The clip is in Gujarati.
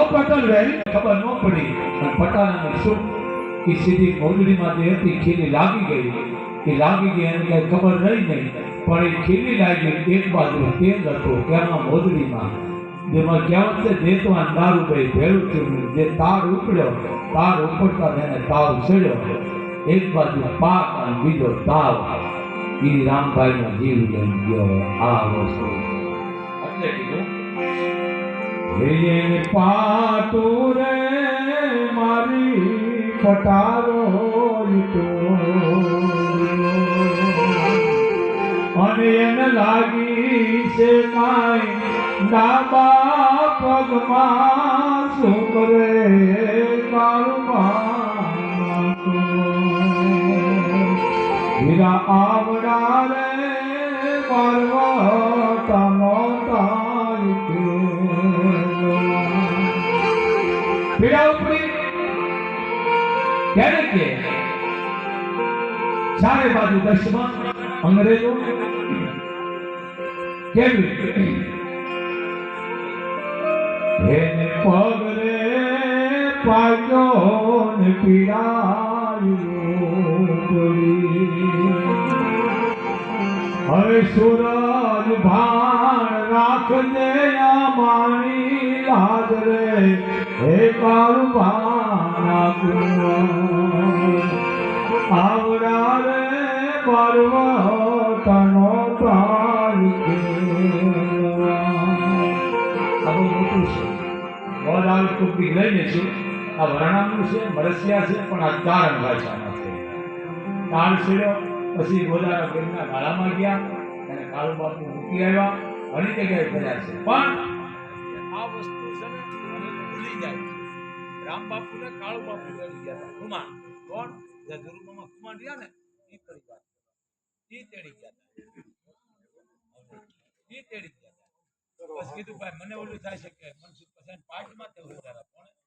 પટલ વેરી ખબર ન પડી પટાણાની શું કે સીધી મોજડીમાં જે હતી ખીલી લાગી ગઈ એ લાગી ગઈ એને કઈ ખબર રહી નહીં પણ એ ખીલી લાગી એક બાજુ તેલ હતો ત્યાં મોજડીમાં જેમાં કહેવત છે દેતવાન દારૂ ગઈ ભેળું થયું જે તાર ઉપડ્યો તાર ઉપડતા એને તાવ ચડ્યો એક બાજુ પાક અને બીજો તાવ એ રામભાઈનો જીવ લઈને ગયો આ વસ્તુ એટલે કીધું પાતું રે મારી પટારો અને એને લાગી છે કાંઈ ડાબા પગમાં શું કરે કાળમાં હીરા આવડા રે પર્વતનો પીડા ઉપડી ક્યારે કે ચારે બાજુ દુશ્મન અંગ્રેજો કેવી એને પગરે પાક્યો ને પીડાયો હવે સૂરજ ભાણ રાખજે આ માણી લાજ રે હે કાળું ભાણ આવડા રે પર્વતનો ટૂંકી લઈને છે આ વર્ણાનું છે મરસિયા છે પણ આ ચારણ ભાષાના છે તાળ છેડ્યો પછી ગોદારા બેનના ગાળામાં ગયા અને કાળુ બાપુ મૂકી આવ્યા ઘણી જગ્યાએ ફર્યા છે પણ આ વસ્તુ છે ને ભૂલી જાય રામ બાપુ ને કાળુ બાપુ લડી ગયા હતા કુમાર કોણ જે ગુરુમાં કુમાર રહ્યા ને એ કરી વાત એ તેડી ગયા બસ કીધું ભાઈ મને ઓલું થાય છે કે મનસુખ પસાન પાર્ટમાં તે ઉતારા પણ